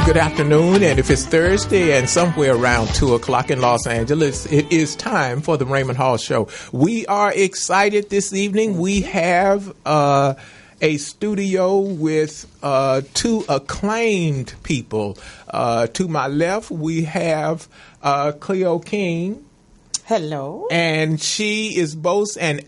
Good afternoon, and if it's Thursday and somewhere around 2 o'clock in Los Angeles, it is time for the Raymond Hall Show. We are excited this evening. We have a studio with two acclaimed people. To my left, we have Cleo King. Hello. And she is both an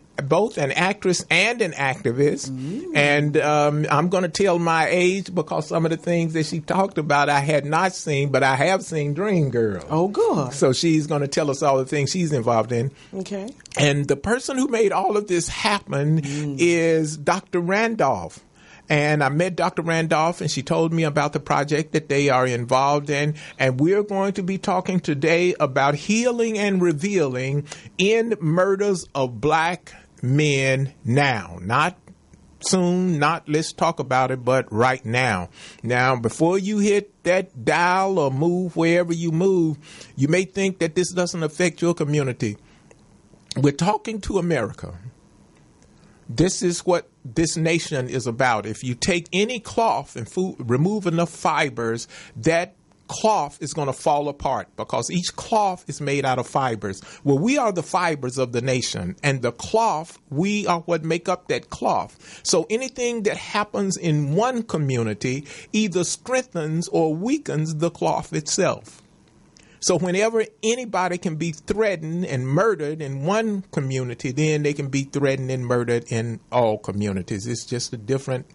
actress and an activist. And I'm going to tell my age because some of the things that she talked about I had not seen, but I have seen Dreamgirls. Oh, good. So she's going to tell us all the things she's involved in. Okay. And the person who made all of this happen is Dr. Randolph. And I met Dr. Randolph, and she told me about the project that they are involved in. And we're going to be talking today about healing and revealing in murders of black men now. Not soon, not let's talk about it, but right now. Now, before you hit that dial or move wherever you move, you may think that this doesn't affect your community. We're talking to America. This is what this nation is about. If you take any cloth and remove enough fibers, that cloth is going to fall apart because each cloth is made out of fibers. Well, we are the fibers of the nation, and the cloth, we are what make up that cloth. So anything that happens in one community either strengthens or weakens the cloth itself. So whenever anybody can be threatened and murdered in one community, then they can be threatened and murdered in all communities. It's just a different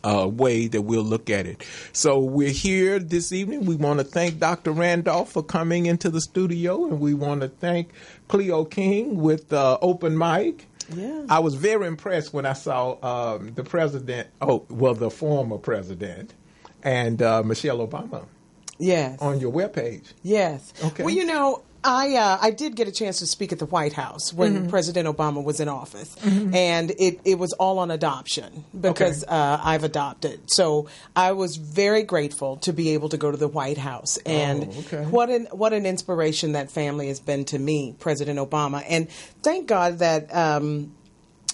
way that we'll look at it. So we're here this evening. We want to thank Dr. Randolph for coming into the studio, and we want to thank Cleo King with Open Mic. Yeah. I was very impressed when I saw the the former president, and Michelle Obama. Yes. On your webpage. Yes. Okay. Well, you know, I did get a chance to speak at the White House when President Obama was in office, and it was all on adoption because I've adopted. So I was very grateful to be able to go to the White House, and what an inspiration that family has been to me, President Obama, and thank God that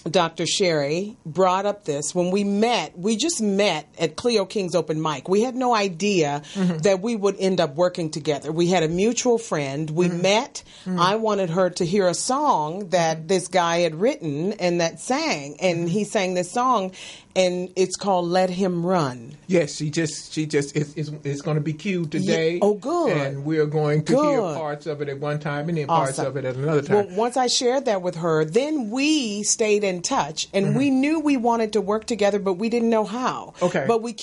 Dr. Sherry brought up this. When we just met at Cleo King's Open Mic. We had no idea that we would end up working together. We had a mutual friend. We met. I wanted her to hear a song that this guy had written and that sang. And he sang this song, and it's called Let Him Run. Yes, it's going to be cued today. Yeah. Oh, good. And we're going to hear parts of it at one time and then parts of it at another time. Well, once I shared that with her, then we stayed in touch, and we knew we wanted to work together, but we didn't know how. Okay. But we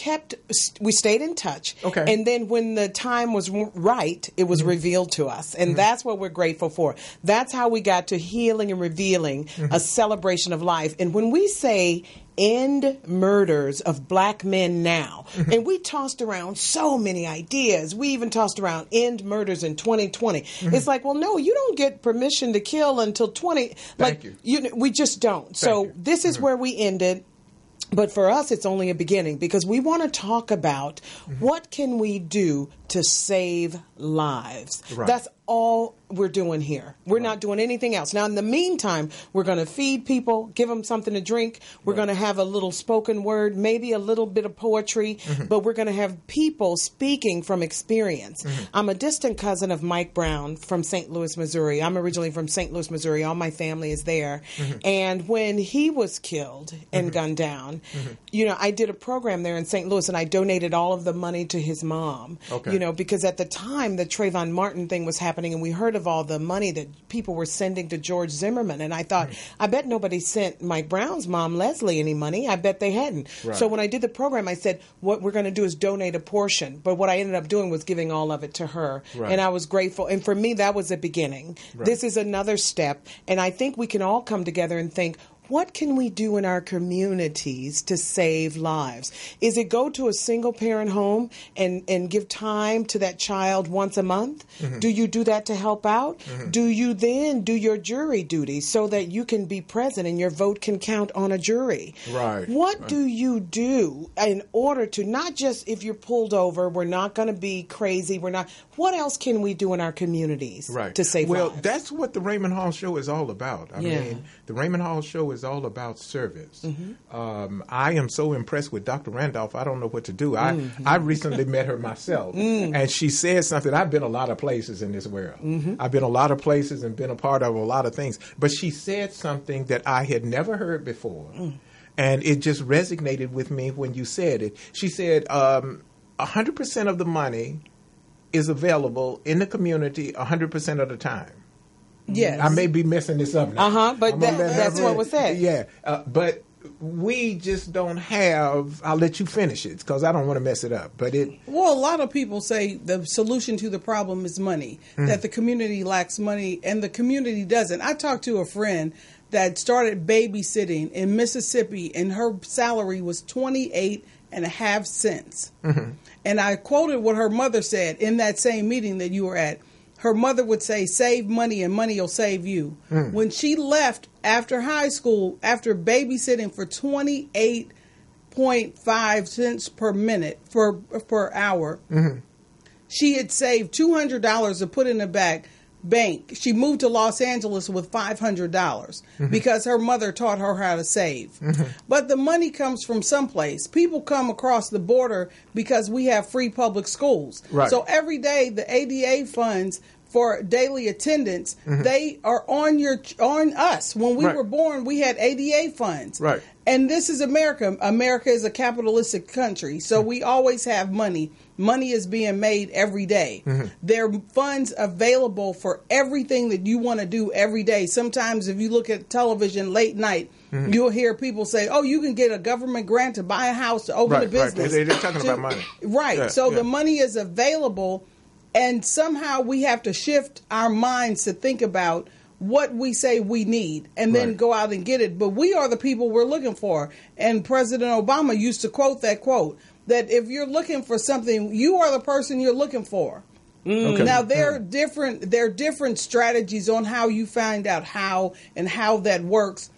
stayed in touch. Okay. And then when the time was right, it was revealed to us. And that's what we're grateful for. That's how we got to healing and revealing, a celebration of life. And when we say end murders of black men now. And we tossed around so many ideas. We even tossed around end murders in 2020. It's like, well, no, you don't get permission to kill until 20. Thank you. We just don't. So this is where we ended. But for us, it's only a beginning because we want to talk about what can we do to save lives. Right. That's all we're doing here. We're not doing anything else. Now, in the meantime, we're going to feed people, give them something to drink. We're going to have a little spoken word, maybe a little bit of poetry, but we're going to have people speaking from experience. I'm a distant cousin of Mike Brown from St. Louis, Missouri. I'm originally from St. Louis, Missouri. All my family is there. And when he was killed and gunned down, you know, I did a program there in St. Louis, and I donated all of the money to his mom. You know, because at the time the Trayvon Martin thing was happening, and we heard of all the money that people were sending to George Zimmerman, and I thought, I bet nobody sent Mike Brown's mom, Leslie, any money. I bet they hadn't. Right. So when I did the program, I said, what we're going to do is donate a portion. But what I ended up doing was giving all of it to her, and I was grateful. And for me, that was a beginning. This is another step, and I think we can all come together and think, what can we do in our communities to save lives? Is it go to a single parent home and give time to that child once a month? Do you do that to help out? Do you then do your jury duty so that you can be present and your vote can count on a jury? What do you do in order to not just if you're pulled over, we're not going to be crazy. What else can we do in our communities to save lives? Well, that's what the Raymond Hall Show is all about. I mean, the Raymond Hall Show is is all about service. I am so impressed with Dr. Randolph, I don't know what to do. I recently met her myself, and she said something. I've been a lot of places in this world. I've been a lot of places and been a part of a lot of things. But she said something that I had never heard before, and it just resonated with me when you said it. She said 100% of the money is available in the community 100% of the time. Yes. I may be messing this up now. But that's what was said. Yeah. But we just don't have, I'll let you finish it because I don't want to mess it up. But Well, a lot of people say the solution to the problem is money, that the community lacks money and the community doesn't. I talked to a friend that started babysitting in Mississippi and her salary was 28.5 cents. And I quoted what her mother said in that same meeting that you were at. Her mother would say, save money and money will save you. When she left after high school, after babysitting for 28.5 cents per minute, per hour, she had saved $200 to put in the bank. She moved to Los Angeles with $500 because her mother taught her how to save. But the money comes from someplace. People come across the border because we have free public schools. Right. So every day the ADA funds for daily attendance, they are on us. When we were born, we had ADA funds. Right. And this is America. America is a capitalistic country, so we always have money. Money is being made every day. There are funds available for everything that you want to do every day. Sometimes if you look at television late night, you'll hear people say, oh, you can get a government grant to buy a house, to open a business. They're talking about money. Right. Yeah, so the money is available, and somehow we have to shift our minds to think about what we say we need and then go out and get it. But we are the people we're looking for. And President Obama used to quote that if you're looking for something, you are the person you're looking for. Okay. Now, there are different strategies on how you find out how that works.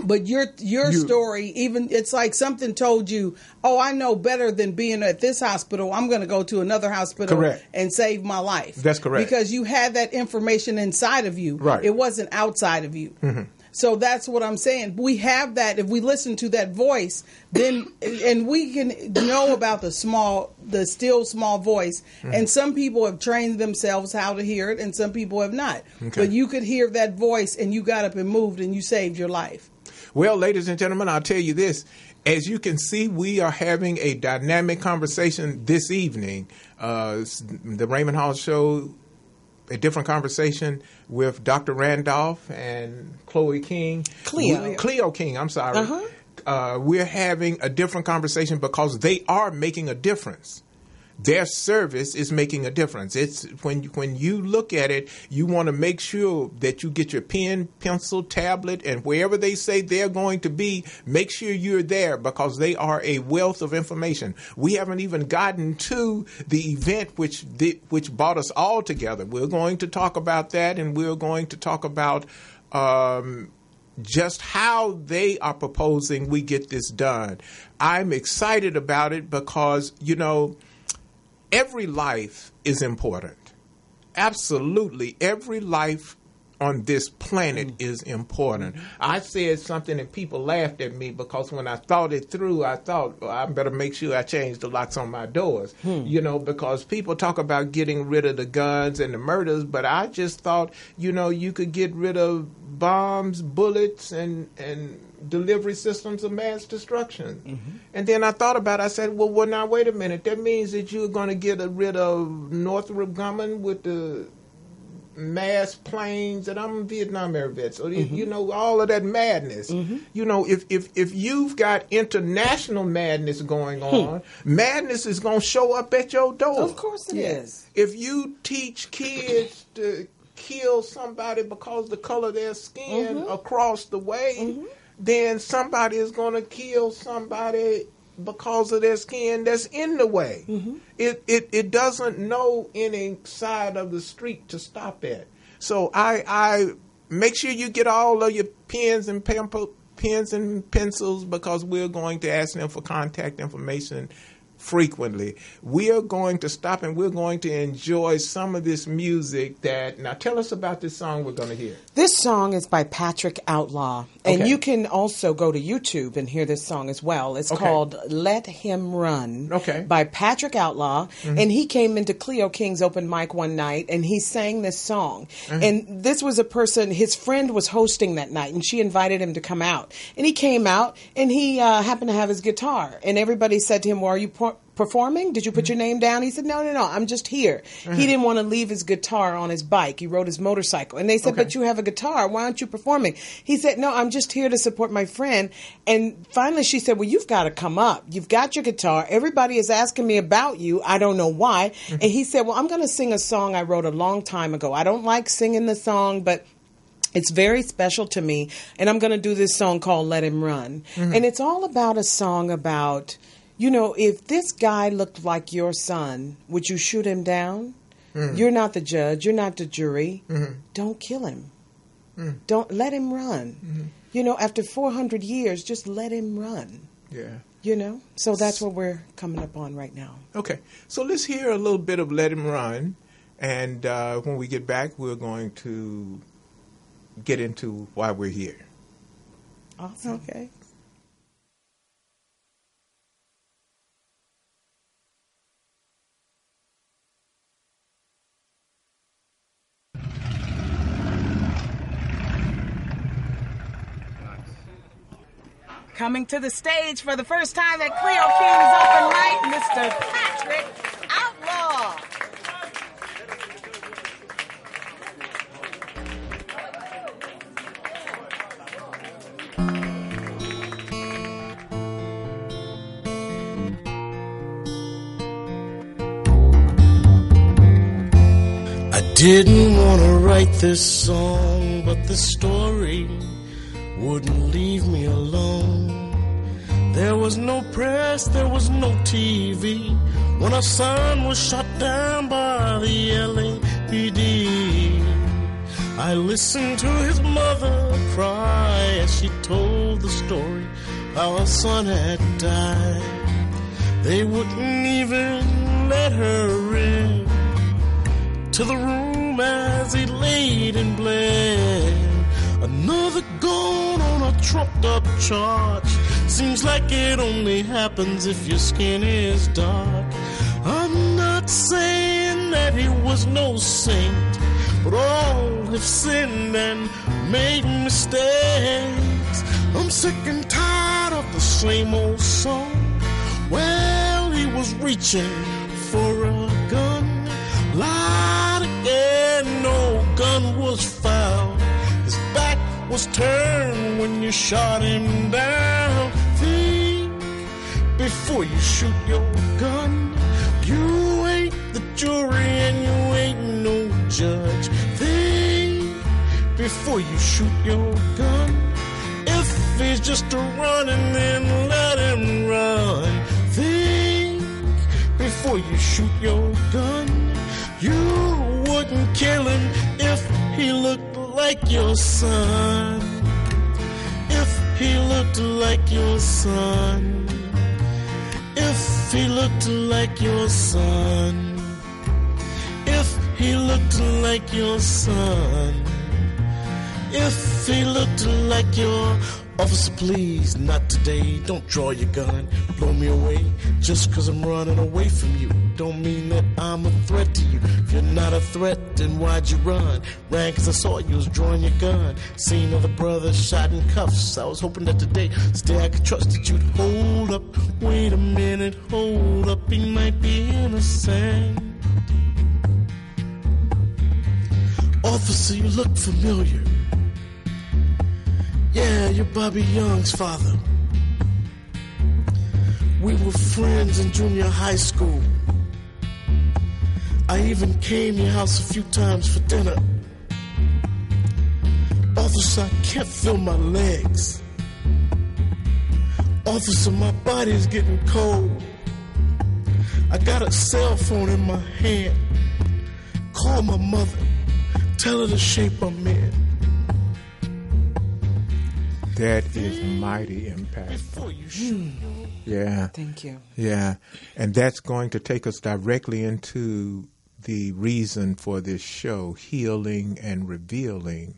But your story, even it's like something told you, oh, I know better than being at this hospital. I'm going to go to another hospital and save my life. That's correct. Because you had that information inside of you. Right. It wasn't outside of you. So that's what I'm saying. We have that. If we listen to that voice, then and we can know about the still small voice. And some people have trained themselves how to hear it, and some people have not. Okay. But you could hear that voice, and you got up and moved, and you saved your life. Well, ladies and gentlemen, I'll tell you this. As you can see, we are having a dynamic conversation this evening. The Raymond Hall Show, a different conversation with Dr. Randolph and Cleo King, I'm sorry. We're having a different conversation because they are making a difference. Their service is making a difference. It's when you look at it, you want to make sure that you get your pen, pencil, tablet, and wherever they say they're going to be, make sure you're there because they are a wealth of information. We haven't even gotten to the event which brought us all together. We're going to talk about that, and we're going to talk about just how they are proposing we get this done. I'm excited about it because, every life is important. Absolutely. Every life on this planet is important. I said something and people laughed at me because when I thought it through, I thought, I better make sure I change the locks on my doors. Because people talk about getting rid of the guns and the murders, but I just thought, you could get rid of bombs, bullets, and delivery systems of mass destruction. And then I thought about it. I said, well, now, wait a minute. That means that you're going to get rid of Northrop Grumman with the mass planes, and I'm a Vietnam era vet, so all of that madness. If you've got international madness going on, madness is going to show up at your door. Of course it is. If you teach kids to kill somebody because the color of their skin across the way, then somebody is going to kill somebody because of their skin that's in the way. It doesn't know any side of the street to stop at. So I make sure you get all of your pens and pencils because we're going to ask them for contact information frequently. We are going to stop and we're going to enjoy some of this music now tell us about this song we're going to hear. This song is by Patrick Outlaw. And you can also go to YouTube and hear this song as well. It's called Let Him Run by Patrick Outlaw. Mm-hmm. And he came into Cleo King's open mic one night and he sang this song. Mm-hmm. And this was a person, his friend was hosting that night and she invited him to come out. And he came out and he happened to have his guitar. And everybody said to him, well, are you performing? Did you put your name down? He said, no, I'm just here. Mm-hmm. He didn't want to leave his guitar on his bike. He rode his motorcycle. And they said, but you have a guitar. Why aren't you performing? He said, no, I'm just here to support my friend. And finally she said, well, you've got to come up. You've got your guitar. Everybody is asking me about you. I don't know why. Mm-hmm. And he said, well, I'm going to sing a song I wrote a long time ago. I don't like singing the song, but it's very special to me. And I'm going to do this song called Let Him Run. Mm-hmm. And it's all about a song about, if this guy looked like your son, would you shoot him down? Mm. You're not the judge. You're not the jury. Mm-hmm. Don't kill him. Mm. Don't let him run. Mm-hmm. After 400 years, just let him run. Yeah. So that's what we're coming up on right now. Okay. So let's hear a little bit of Let Him Run. And when we get back, we're going to get into why we're here. Awesome. Okay. Coming to the stage for the first time at Cleo King's open night, Mr. Patrick Outlaw. I didn't want to write this song, but the story wouldn't leave me alone. There was no press, there was no TV when our son was shot down by the LAPD. I listened to his mother cry as she told the story how her son had died. They wouldn't even let her in to the room as he laid and bled. Another gone on a trumped up charge. Seems like it only happens if your skin is dark. I'm not saying that he was no saint, but all have sinned and made mistakes. I'm sick and tired of the same old song. Well, he was reaching for a gun. Lied again, no gun was found. His back was turned when you shot him down. Think before you shoot your gun. You ain't the jury and you ain't no judge. Think before you shoot your gun. If he's just a running, then let him run. Think before you shoot your gun. You wouldn't kill him if he looked like your son. If he looked like your son. If he looked like your son. If he looked like your son. If he looked like your officer, please, not today. Don't draw your gun, blow me away. Just 'cause I'm running away from you don't mean that I'm a threat to you. If you're not a threat, then why'd you run? Ran 'cause I saw you was drawing your gun. Seen other brothers shot in cuffs. I was hoping that today, still I could trust that you'd hold up. Wait a minute, hold up, he might be innocent. Officer, you look familiar. Yeah, you're Bobby Young's father. We were friends in junior high school. I even came to your house a few times for dinner. Officer, I can't feel my legs. Officer, my body is getting cold. I got a cell phone in my hand. Call my mother. Tell her the shape I'm in. That is mighty impactful. Yeah. Thank you. Yeah. And that's going to take us directly into the reason for this show, Healing and Revealing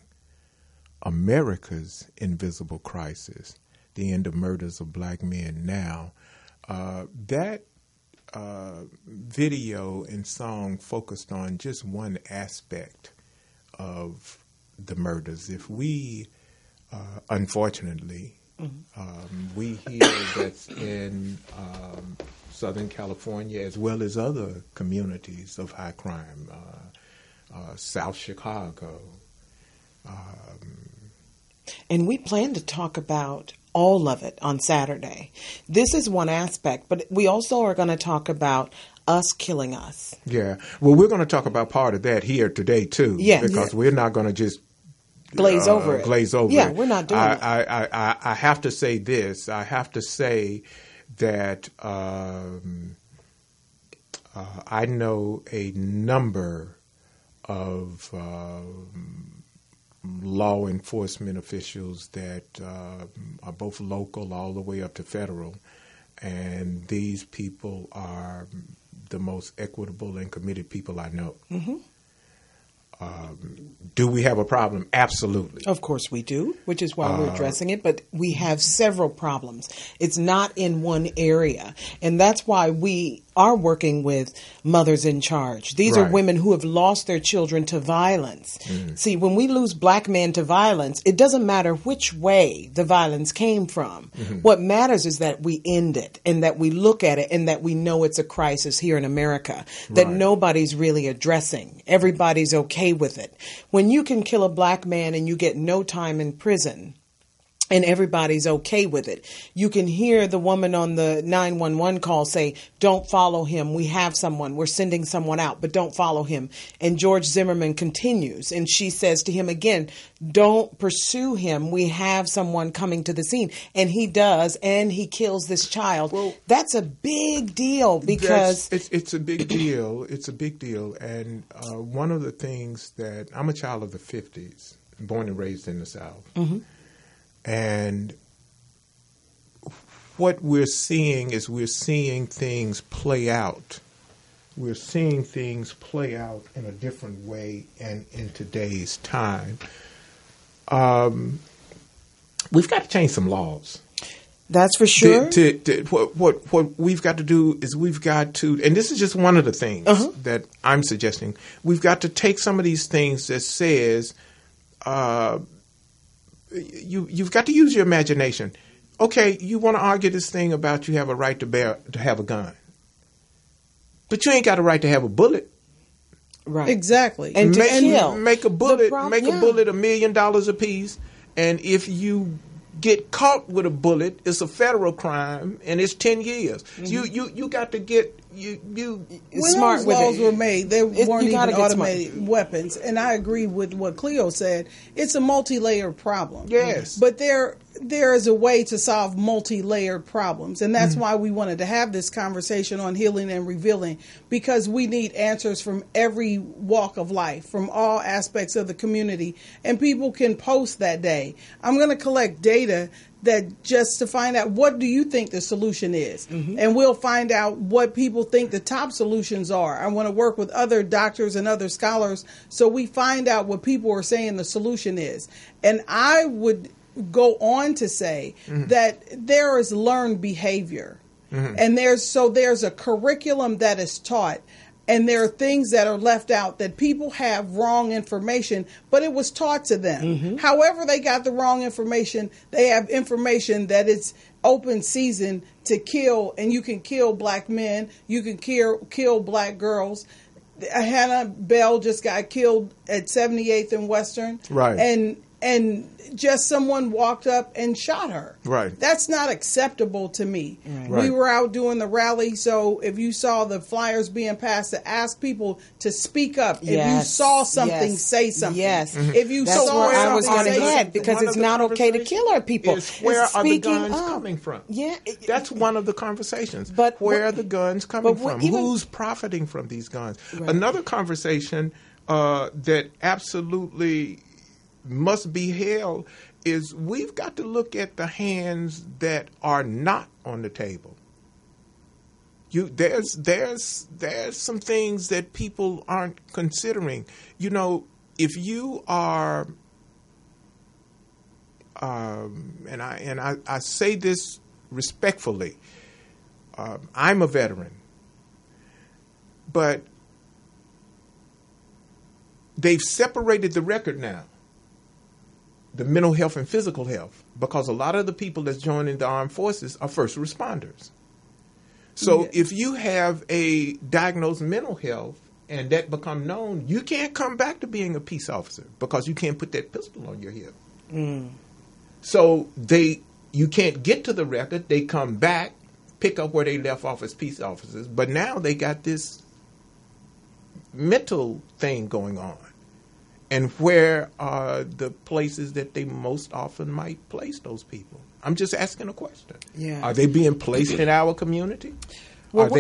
America's Invisible Crisis, the end of murders of black men now. That video and song focused on just one aspect of the murders. If we, unfortunately, we hear that's in Southern California as well as other communities of high crime, South Chicago. And we plan to talk about all of it on Saturday. This is one aspect, but we also are going to talk about us killing us. Yeah. Well, we're going to talk about part of that here today, too. Yeah. Because we're not going to just glaze over it. Yeah, it. we're not doing it. I have to say this. I have to say that I know a number of law enforcement officials that are both local all the way up to federal, and these people are the most equitable and committed people I know. Mm-hmm. Do we have a problem? Absolutely. Of course we do, which is why we're addressing it. But we have several problems. It's not in one area. And that's why we are working with Mothers in Charge. These are women who have lost their children to violence. Mm. See, when we lose black men to violence, it doesn't matter which way the violence came from. Mm-hmm. What matters is that we end it and that we look at it and that we know it's a crisis here in America that nobody's really addressing. Everybody's okay with it. When you can kill a black man and you get no time in prison and everybody's okay with it, you can hear the woman on the 911 call say, don't follow him. We have someone. We're sending someone out, but don't follow him. And George Zimmerman continues, and she says to him again, don't pursue him. We have someone coming to the scene. And he does, and he kills this child. Well, that's a big deal because... It's a big deal. It's a big deal. And one of the things that... I'm a child of the 50s, born and raised in the South. Mm-hmm. And what we're seeing is we're seeing things play out. We're seeing things play out in a different way and in today's time. We've got to change some laws. That's for sure. What we've got to do is we've got to, and this is just one of the things that I'm suggesting, we've got to take some of these things that says, you've got to use your imagination. Okay, you want to argue this thing about you have a right to have a gun, but you ain't got a right to have a bullet. Right. Exactly. And to kill. Make a bullet. Make a bullet $1 million a piece, and if you get caught with a bullet, it's a federal crime and it's 10 years. Mm-hmm. You got to get you when smart those with laws it. were made, they weren't even automated weapons. And I agree with what Cleo said. It's a multi-layered problem. Yes. But there is a way to solve multi-layered problems. And that's why we wanted to have this conversation on healing and revealing, because we need answers from every walk of life, from all aspects of the community. And people can post that day. I'm going to collect data that just to find out, what do you think the solution is? Mm-hmm. And we'll find out what people think the top solutions are. I want to work with other doctors and other scholars so we find out what people are saying the solution is. And I would go on to say that there is learned behavior. Mm-hmm. And there's a curriculum that is taught. And there are things that are left out that people have wrong information, but it was taught to them. Mm-hmm. However they got the wrong information, they have information that it's open season to kill, and you can kill black men, you can kill black girls. Hannah Bell just got killed at 78th and Western. Right. And just someone walked up and shot her. Right. That's not acceptable to me. Right. We were out doing the rally, so if you saw the flyers being passed to ask people to speak up, if you saw something, say something. Yes. Mm-hmm. If you That's saw where I was something, going to say head, because it's not okay to kill our people. Where are the guns coming from? Yeah. That's one of the conversations. But where are the guns coming from? Even, who's profiting from these guns? Right. Another conversation that absolutely must be held is we've got to look at the hands that are not on the table. There's some things that people aren't considering. You know, if you are, and I say this respectfully, I'm a veteran, but they've separated the record now, the mental health and physical health, because a lot of the people that's joining the armed forces are first responders. So if you have a diagnosed mental health and that become known, you can't come back to being a peace officer because you can't put that pistol on your hip. So you can't get to the record. They come back, pick up where they left off as peace officers, but now they got this mental thing going on. And where are the places that they most often might place those people? I'm just asking a question. Yeah. Are they being placed in our community? Well,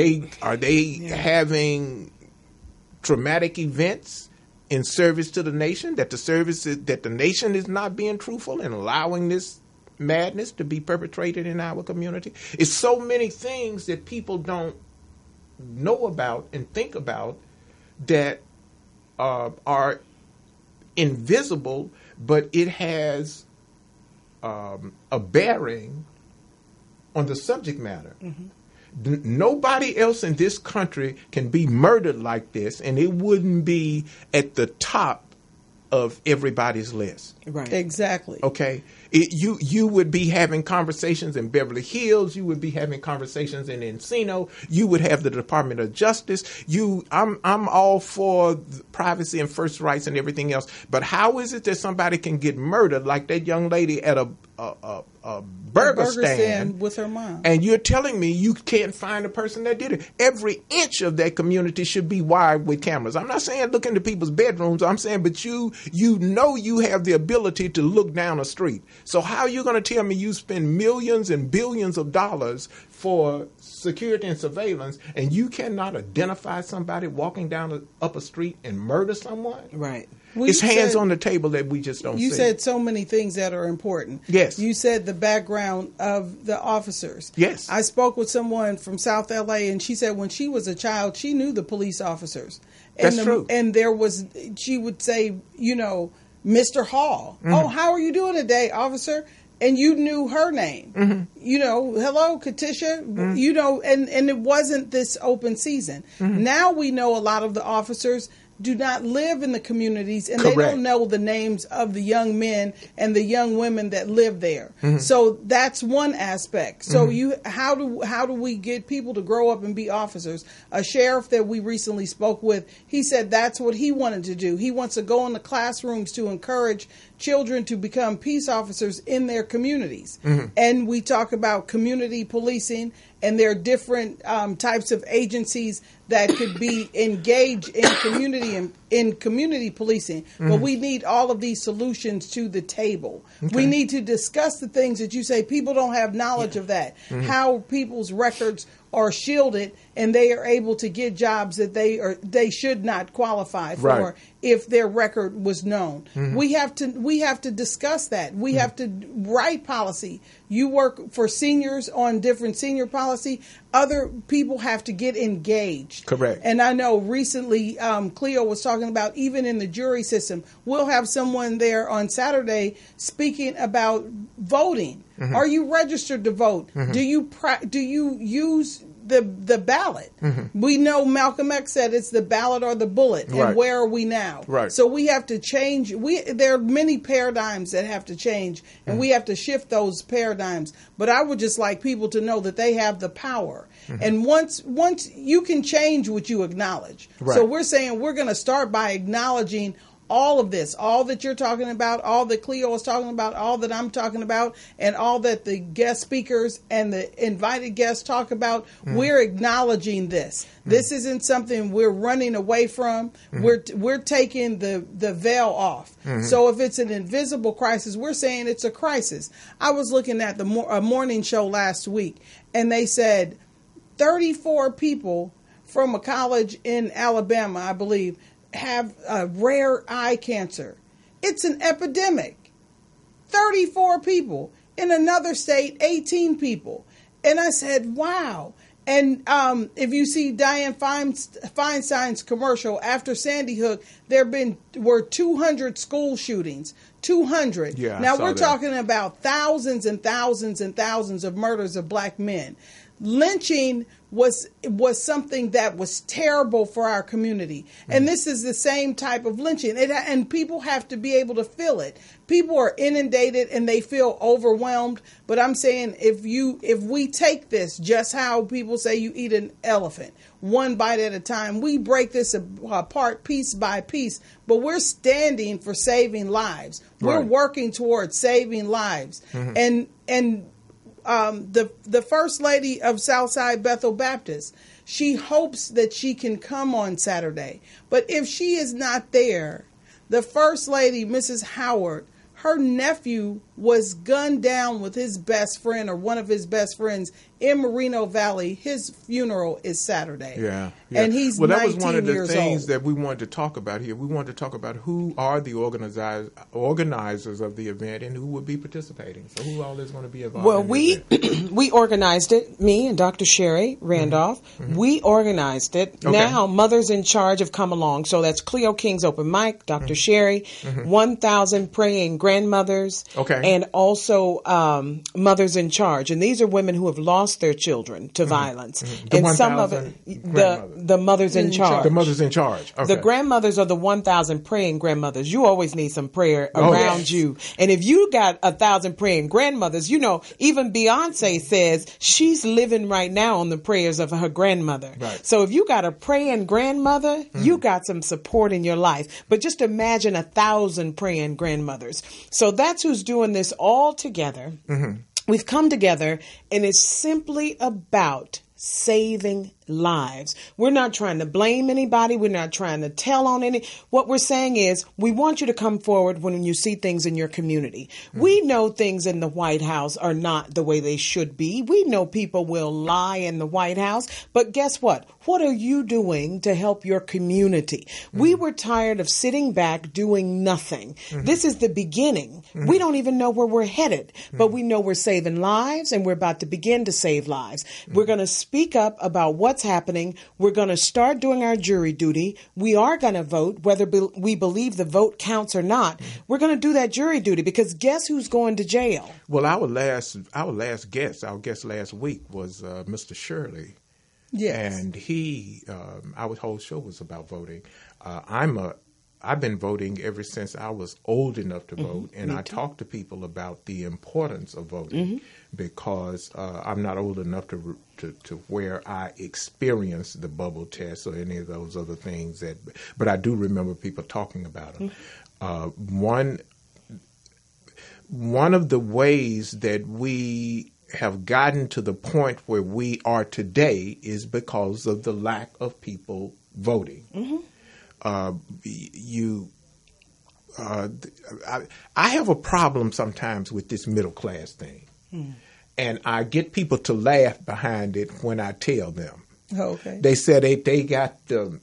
are they having traumatic events in service to the nation, that the nation is not being truthful and allowing this madness to be perpetrated in our community? It's so many things that people don't know about and think about that are invisible, but it has a bearing on the subject matter. Nobody else in this country can be murdered like this, and it wouldn't be at the top of everybody's list. Right. Exactly. Okay. You would be having conversations in Beverly Hills. You would be having conversations in Encino. You would have the Department of Justice. I'm all for privacy and first rights and everything else. But how is it that somebody can get murdered like that young lady at a burger stand with her mom? And you're telling me you can't find the person that did it? Every inch of that community should be wired with cameras. I'm not saying look into people's bedrooms. I'm saying, but you know you have the ability to look down a street. So how are you going to tell me you spend millions and billions of dollars for security and surveillance, and you cannot identify somebody walking down up a street and murder someone? Right. Well, it's hands on the table that we just don't see. You said so many things that are important. Yes. You said the background of the officers. Yes. I spoke with someone from South LA, and she said when she was a child, she knew the police officers. And That's true. And she would say, Mr. Hall. Oh, how are you doing today, officer? And you knew her name. Hello, Katisha. And it wasn't this open season. Now we know a lot of the officers do not live in the communities, and Correct. They don't know the names of the young men and the young women that live there. So that's one aspect. So how do we get people to grow up and be officers? A sheriff that we recently spoke with, he said that's what he wanted to do. He wants to go in the classrooms to encourage children to become peace officers in their communities. And we talk about community policing, and there are different types of agencies that could be engaged in community policing. But we need all of these solutions to the table. Okay. We need to discuss the things that you say people don't have knowledge of that. How people's records are shielded and they are able to get jobs that they should not qualify for if their record was known. We have to discuss that. We have to write policy. You work for seniors on different senior policy. Other people have to get engaged. Correct. And I know recently Cleo was talking about even in the jury system, we'll have someone there on Saturday speaking about voting. Are you registered to vote? Do you use the ballot? We know Malcolm X said it's the ballot or the bullet, and where are we now? So we have to change. There are many paradigms that have to change, and we have to shift those paradigms. But I would just like people to know that they have the power. And once you can change what you acknowledge. So we're saying we're going to start by acknowledging all of this, all that you're talking about, all that Cleo is talking about, all that I'm talking about, and all that the guest speakers and the invited guests talk about. We're acknowledging this. This isn't something we're running away from. We're taking the veil off. So if it's an invisible crisis, we're saying it's a crisis. I was looking at a morning show last week, and they said 34 people from a college in Alabama, I believe, have rare eye cancer. It's an epidemic. 34 people. In another state, 18 people. And I said, wow. And if you see Dianne Feinstein's commercial after Sandy Hook, were 200 school shootings. 200. Yeah, now we're talking about thousands and thousands and thousands of murders of black men. Lynching was something that was terrible for our community. And this is the same type of lynching. And people have to be able to feel it. People are inundated and they feel overwhelmed. But I'm saying if we take this just how people say you eat an elephant, one bite at a time, we break this apart piece by piece. But we're standing for saving lives. We're working towards saving lives. And the First Lady of Southside Bethel Baptist, she hopes that she can come on Saturday. But if she is not there, the First Lady, Mrs. Howard, her nephew was gunned down with his best friend or one of his best friends in Moreno Valley. His funeral is Saturday. Yeah. And he's 19 years old. Well, that was one of the things that we wanted to talk about here. We wanted to talk about who are the organizers of the event and who will be participating. So who all is going to be involved? Well, we organized it, me and Dr. Sherry Randolph. We organized it. Okay. Now Mothers in Charge have come along. So that's Cleo King's open mic, Dr. Sherry, 1,000 praying grandmothers, and also Mothers in Charge. And these are women who have lost their children to violence. And some of it, the mothers in charge. The mothers in charge. Okay. The grandmothers are the 1,000 praying grandmothers. You always need some prayer around you. And if you got 1,000 praying grandmothers, you know, even Beyonce says she's living right now on the prayers of her grandmother. Right. So if you got a praying grandmother, you got some support in your life. But just imagine 1,000 praying grandmothers. So that's who's doing this all together. We've come together, and it's simply about saving lives. We're not trying to blame anybody. We're not trying to tell on any. What we're saying is we want you to come forward when you see things in your community. We know things in the White House are not the way they should be. We know people will lie in the White House. But guess what? What are you doing to help your community? We were tired of sitting back doing nothing. This is the beginning. We don't even know where we're headed, but we know we're saving lives and we're about to begin to save lives. We're going to speak up about what's happening. We're going to start doing our jury duty. We are going to vote, whether we believe the vote counts or not. We're going to do that jury duty because guess who's going to jail? Well, our guest last week was Mr. Shirley. Yes. And our whole show was about voting. I've been voting ever since I was old enough to vote, and I talk to people about the importance of voting because I'm not old enough to where I experienced the bubble test or any of those other things but I do remember people talking about them. One of the ways that we have gotten to the point where we are today is because of the lack of people voting. I have a problem sometimes with this middle class thing. And I get people to laugh behind it when I tell them. Okay. They said they got the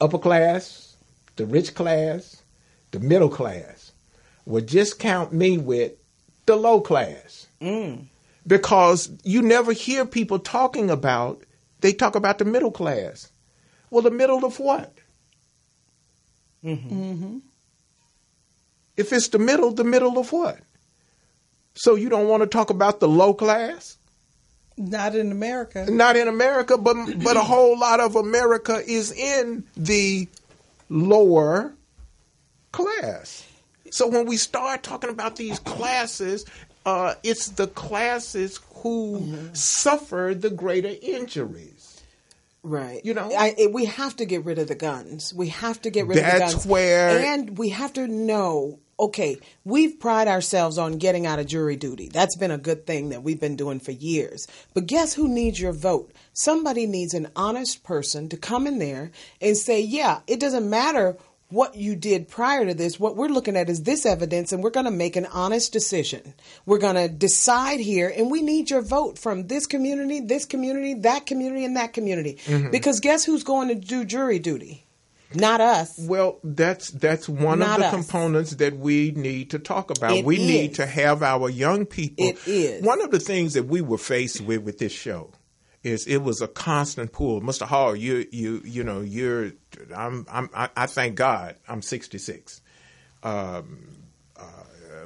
upper class, the rich class, the middle class. Well, just count me with the low class. Because you never hear people they talk about the middle class. Well, the middle of what? If it's the middle of what? So you don't want to talk about the low class? Not in America. Not in America, but a whole lot of America is in the lower class. So when we start talking about these classes, it's the classes who suffer the greater injuries. Right. You know? We have to get rid of the guns. We have to get rid of the guns. And we have to know, okay, we've prided ourselves on getting out of jury duty. That's been a good thing that we've been doing for years. But guess who needs your vote? Somebody needs an honest person to come in there and say, yeah, it doesn't matter what you did prior to this. What we're looking at is this evidence, and we're going to make an honest decision. We're going to decide here, and we need your vote from this community, that community, and that community. Because guess who's going to do jury duty? Not us. Well, that's one Not of the us. components that we need to talk about. It We is. need to have our young people. It is. One of the things that we were faced with this show is it was a constant pull. Mr. Hall, I thank God I'm 66.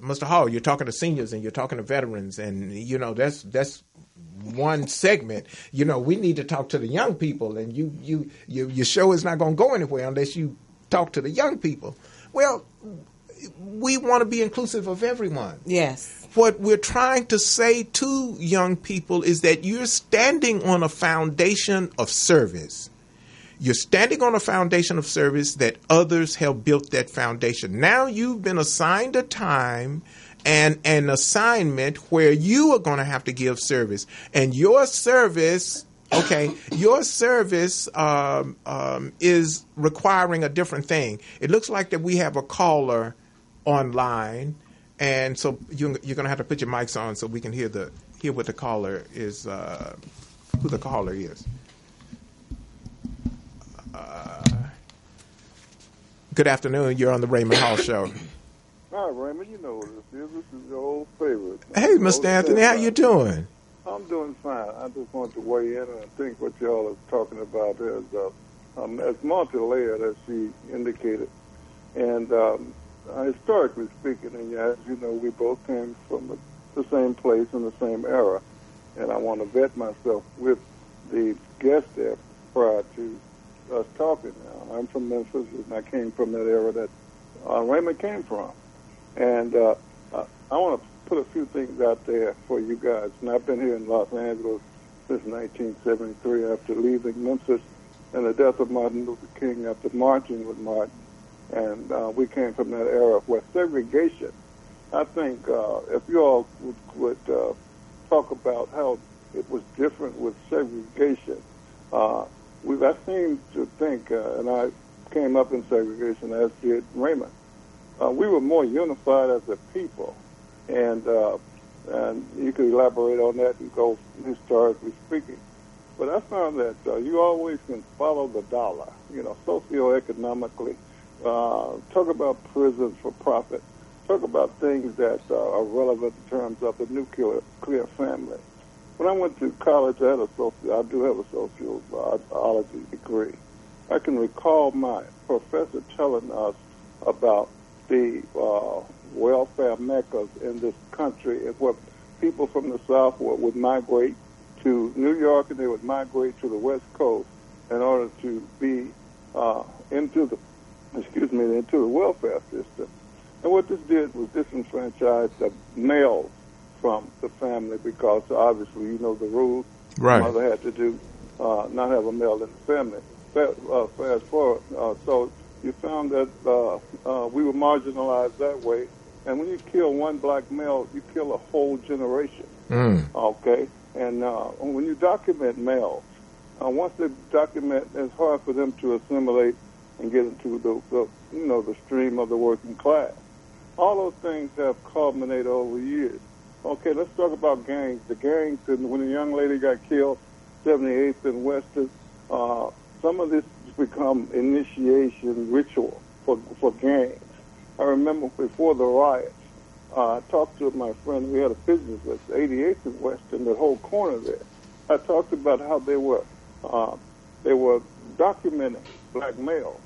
Mr. Hall, you're talking to seniors and you're talking to veterans, and that's one segment. We need to talk to the young people, and your show is not going to go anywhere unless you talk to the young people. Well, we want to be inclusive of everyone. Yes. What we're trying to say to young people is that you're standing on a foundation of service. You're standing on a foundation of service that others have built that foundation. Now you've been assigned a time and an assignment where you are going to have to give service. And your service, is requiring a different thing. It looks like that we have a caller online, and so you're going to have to put your mics on so we can hear what the caller is, who the caller is. Good afternoon. You're on the Raymond Hall Show. Hi, Raymond. You know what this is. This is your old favorite. Hey, Mr. Anthony. How you doing? I'm doing fine. I just wanted to weigh in, and I think what y'all are talking about is as multi-layered as she indicated. And historically speaking, and as you know, we both came from the same place in the same era. And I want to vet myself with the guest there prior to us talking now. I'm from Memphis, and I came from that era that Raymond came from. And I want to put a few things out there for you guys. And I've been here in Los Angeles since 1973 after leaving Memphis and the death of Martin Luther King after marching with Martin. And we came from that era where segregation, I think if you all would talk about how it was different with segregation, I seem to think, and I came up in segregation, as did Raymond, we were more unified as a people. And you could elaborate on that and go historically speaking. But I found that you always can follow the dollar, socioeconomically. Talk about prisons for profit. Talk about things that are relevant in terms of the nuclear family. When I went to college, I do have a sociology degree. I can recall my professor telling us about the welfare meccas in this country, and where people from the South would migrate to New York, and they would migrate to the West Coast in order to be into the welfare system. And what this did was disenfranchise the males from the family, because obviously you know the rules. Right. The mother had to do not have a male in the family. Fast forward, so you found that we were marginalized that way. And when you kill one black male, you kill a whole generation. Okay? And when you document males, once they document, it's hard for them to assimilate and get into the stream of the working class. All those things have culminated over years. Okay, let's talk about gangs. The gangs, when a young lady got killed, 78th and Western, some of this has become initiation ritual for gangs. I remember before the riots, I talked to my friend. We had a business at 88th and Western, that whole corner there. I talked about how they were documenting black males,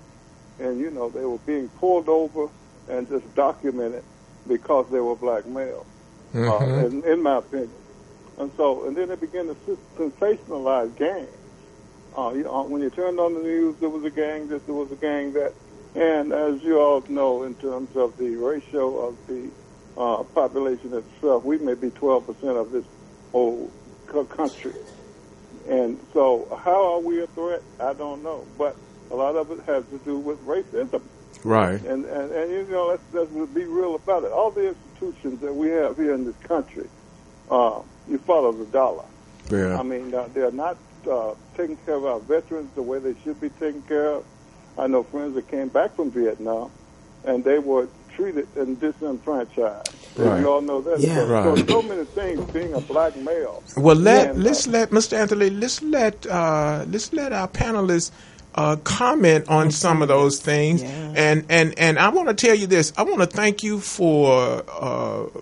and they were being pulled over and just documented because they were black males. In my opinion. And then they began to sensationalize gangs. When you turned on the news, there was a gang this, there was a gang that. And as you all know, in terms of the ratio of the population itself, we may be 12% of this whole country. And so how are we a threat? I don't know. But a lot of it has to do with racism. Right. And let's be real about it. All the institutions that we have here in this country, you follow the dollar. Yeah. I mean, they're not taking care of our veterans the way they should be taken care of. I know friends that came back from Vietnam, and they were treated and disenfranchised. Right. You all know that. Yeah. Right. So many things being a black male. Well, let's let Mr. Anthony. Let's let our panelists comment on some of those things. Yeah. And I want to tell you this. I want to thank you for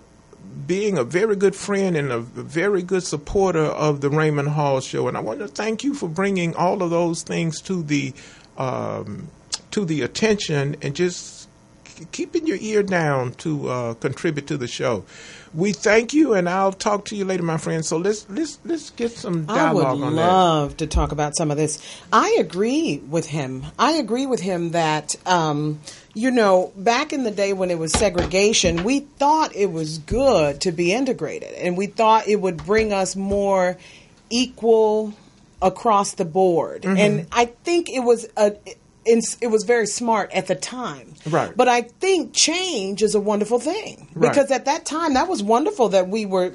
being a very good friend and a very good supporter of the Raymond Hall Show. And I want to thank you for bringing all of those things to the attention and just keeping your ear down to contribute to the show. We thank you, and I'll talk to you later, my friend. So let's get some dialogue on that. I would love to talk about some of this. I agree with him. That, back in the day when it was segregation, we thought it was good to be integrated, and we thought it would bring us more equal across the board. Mm-hmm. And I think it was very smart at the time. Right. But I think change is a wonderful thing. Because at that time, that was wonderful that we were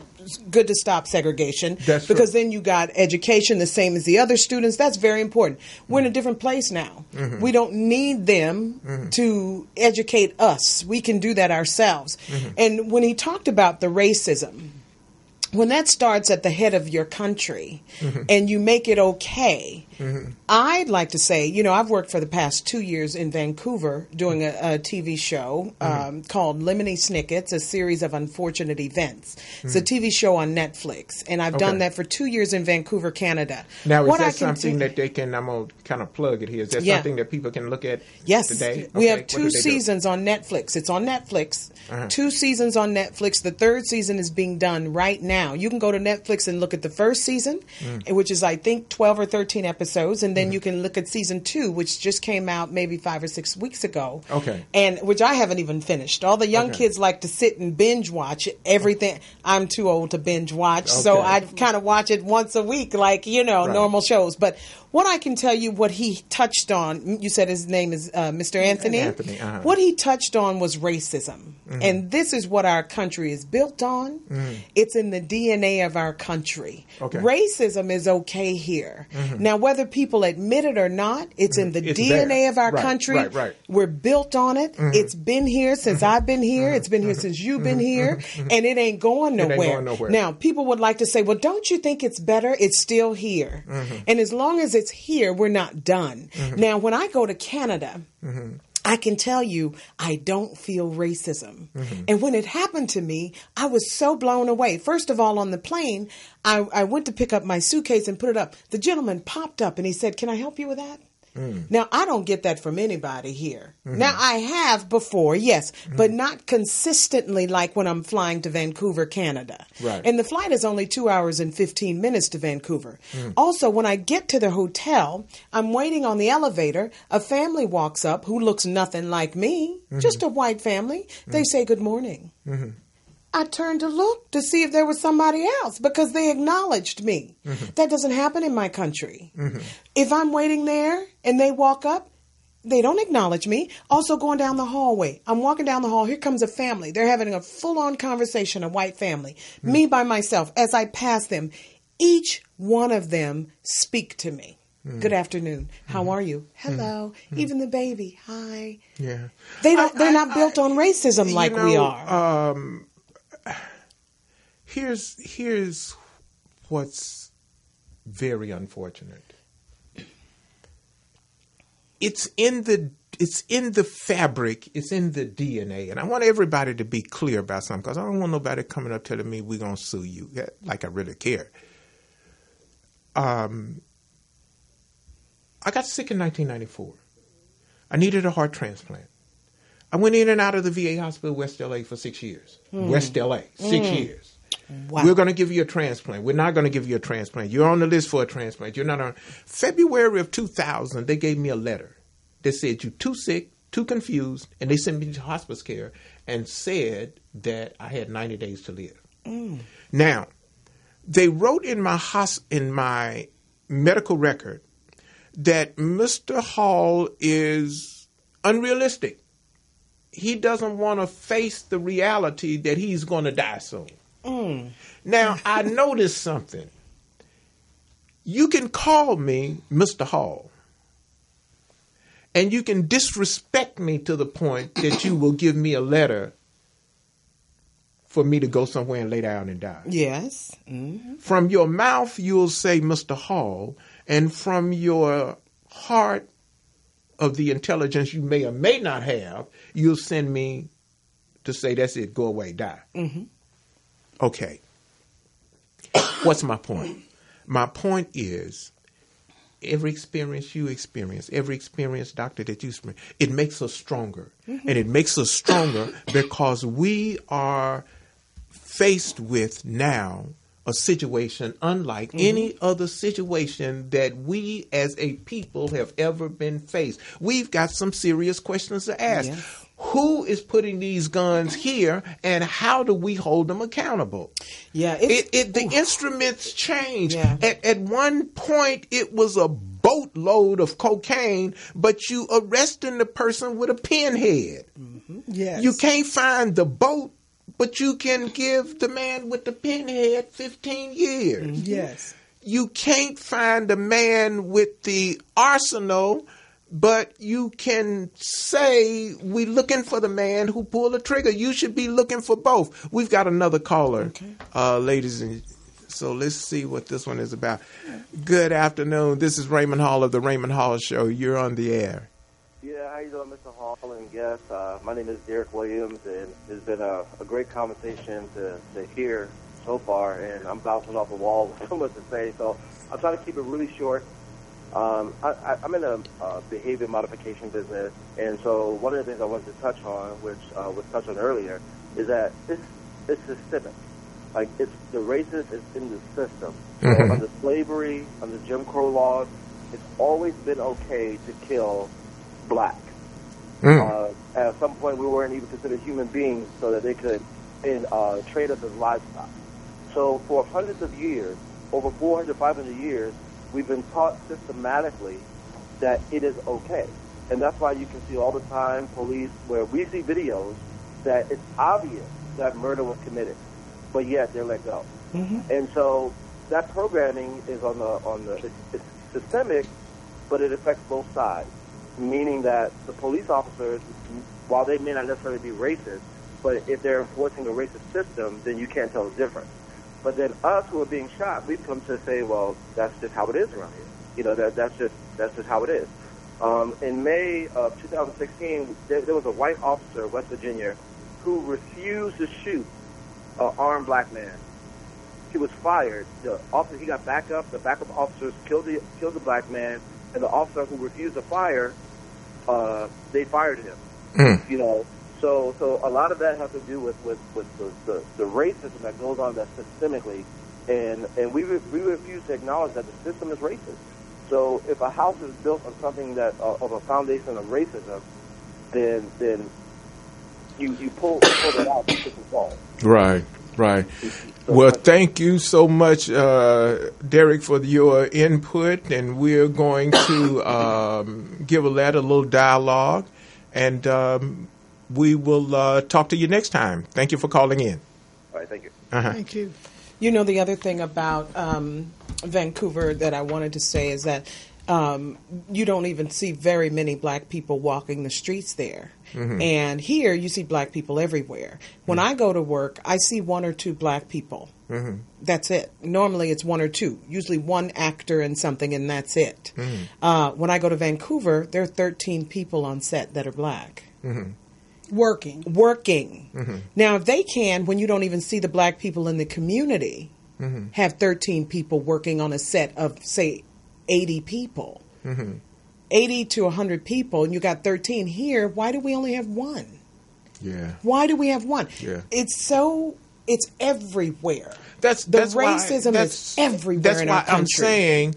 good to stop segregation. That's because true. then you got education the same as the other students. That's very important. We're in a different place now. Mm-hmm. We don't need them to educate us. We can do that ourselves. Mm-hmm. And when he talked about the racism, when that starts at the head of your country and you make it okay, I'd like to say, I've worked for the past 2 years in Vancouver doing a TV show called Lemony Snicket's, a series of unfortunate events. It's a TV show on Netflix, and I've done that for 2 years in Vancouver, Canada. Now, is that something that they can, I'm going to kind of plug it here, is that something that people can look at today? We have 2 seasons on Netflix. It's on Netflix. 2 seasons on Netflix. The 3rd season is being done right now. You can go to Netflix and look at the first season, which is, I think, 12 or 13 episodes, and then you can look at season 2, which just came out maybe 5 or 6 weeks ago. Okay. And which I haven't even finished. All the young kids like to sit and binge watch everything. I'm too old to binge watch, so I kind of watch it once a week, like, normal shows. But what I can tell you, what he touched on, you said his name is Mr. Anthony? Anthony, What he touched on was racism. And this is what our country is built on. It's in the DNA of our country. Okay. Racism is okay here. Now, whether people admit it or not, it's in the DNA of our country. Right. We're built on it. It's been here since I've been here. It's been here since you've been here. And it ain't going nowhere. Now, people would like to say, well, don't you think it's better? It's still here. And as long as it's here, we're not done. Now, when I go to Canada, I can tell you, I don't feel racism. And when it happened to me, I was so blown away. First of all, on the plane, I went to pick up my suitcase and put it up. The gentleman popped up and he said, "Can I help you with that?" Now, I don't get that from anybody here. Now, I have before, yes, but not consistently like when I'm flying to Vancouver, Canada. Right. And the flight is only 2 hours and 15 minutes to Vancouver. Also, when I get to the hotel, I'm waiting on the elevator. A family walks up who looks nothing like me, just a white family. They say, "Good morning." I turned to look to see if there was somebody else because they acknowledged me. That doesn't happen in my country. If I'm waiting there and they walk up, they don't acknowledge me. Also, going down the hallway, I'm walking down the hall. Here comes a family. They're having a full-on conversation, a white family. Me by myself. As I pass them, each one of them speak to me. Good afternoon. How are you? Hello. Even the baby. Hi. Yeah. They're not built on racism like we are. Here's what's very unfortunate. It's in the fabric, it's in the DNA. And I want everybody to be clear about something, because I don't want nobody coming up telling me we're going to sue you, like I really care. I got sick in 1994. I needed a heart transplant. I went in and out of the VA hospital, West LA, for 6 years. West LA, 6 years. Wow. We're going to give you a transplant. We're not going to give you a transplant. You're on the list for a transplant. You're not on. February of 2000, they gave me a letter that said you're too sick, too confused, and they sent me to hospice care and said that I had 90 days to live. Now, they wrote in my medical record that Mr. Hall is unrealistic. He doesn't want to face the reality that he's going to die soon. Now, I noticed something. You can call me Mr. Hall, and you can disrespect me to the point that you will give me a letter for me to go somewhere and lay down and die. Yes. From your mouth, you'll say Mr. Hall, and from your heart, of the intelligence you may or may not have, you'll send me to say, that's it, go away, die. Mm-hmm. Okay. What's my point? My point is, every experience you experience, every experience, doctor, that you experience, it makes us stronger. Mm-hmm. And it makes us stronger because we are faced with now a situation unlike any other situation that we as a people have ever been faced. We've got some serious questions to ask. Yes. Who is putting these guns here, and how do we hold them accountable? Yeah, the instruments change. Yeah. At one point, it was a boatload of cocaine, but you arresting the person with a pinhead. Mm-hmm. Yes. You can't find the boat, but you can give the man with the pinhead 15 years. Mm-hmm. Yes. You can't find the man with the arsenal, but you can say, we're looking for the man who pulled the trigger. You should be looking for both. We've got another caller, ladies and so let's see what this one is about. Good afternoon. This is Raymond Hall of the Raymond Hall Show. You're on the air. Yeah, how you doing, Mr. Hall and guest? My name is Derek Williams, and it's been a great conversation to hear so far, and I'm bouncing off the wall with so much to say, so I'll try to keep it really short. I'm in a behavior modification business, and so one of the things I wanted to touch on, which was touched on earlier, is that it's systemic. Like, it's the racist is in the system. Mm-hmm. So under slavery, under Jim Crow laws, it's always been okay to kill black. Mm. At some point, we weren't even considered human beings, so that they could trade us as livestock. So for hundreds of years, over 400, 500 years, we've been taught systematically that it is okay. And that's why you can see all the time police, where we see videos that it's obvious that murder was committed, but yet they're let go. Mm-hmm. And so that programming is it's systemic, but it affects both sides, meaning that the police officers, while they may not necessarily be racist, but if they're enforcing a racist system, then you can't tell the difference. But then us who are being shot, we've come to say, well, that's just how it is around here. You know, that's just how it is. In May of 2016, there was a white officer in West Virginia who refused to shoot an armed black man. He was fired. The officer, he got backup. The backup officers killed the black man, and the officer who refused to fire, they fired him. Mm. You know. So a lot of that has to do with the racism that goes on that systemically, and we refuse to acknowledge that the system is racist. So if a house is built on something that of a foundation of racism, then you pull that out, it can fall. Right. Well, thank you so much, Derek, for your input, and we're going to give a little dialogue, and we will talk to you next time. Thank you for calling in. All right, thank you. Uh-huh. Thank you. You know, the other thing about Vancouver that I wanted to say is that you don't even see very many black people walking the streets there. Mm-hmm. And here you see black people everywhere. When I go to work, I see one or two black people. Mm-hmm. That's it. Normally it's one or two, usually one actor and something, and that's it. Mm-hmm. When I go to Vancouver, there are 13 people on set that are black. Mm-hmm. Working. Mm-hmm. Now, if they can, when you don't even see the black people in the community, have 13 people working on a set of, say, 80 people, 80 to 100 people, and you got 13 here, why do we only have one? Yeah. Why do we have one? Yeah. It's everywhere. That's racism is everywhere in our country. I'm saying,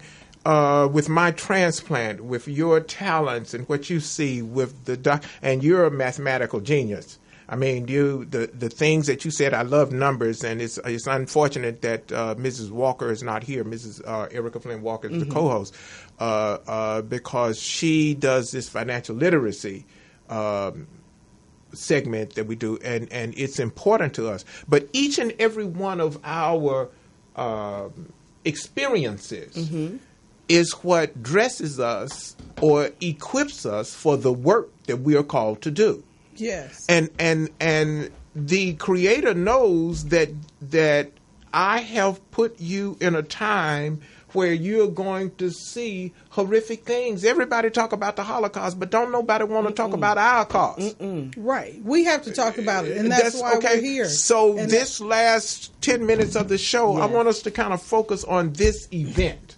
with my transplant, with your talents and what you see with the and you're a mathematical genius. I mean, the things that you said, I love numbers, and it's unfortunate that Mrs. Walker is not here. Mrs. Erica Flynn Walker is the co-host, because she does this financial literacy segment that we do, and it's important to us. But each and every one of our experiences is what dresses us or equips us for the work that we are called to do. Yes. And the Creator knows that I have put you in a time where you're going to see horrific things. Everybody talk about the Holocaust, but don't nobody want to talk about our cause. Right. We have to talk about it, and that's why okay. we're here. So and this last 10 minutes of the show, I want us to kind of focus on this event.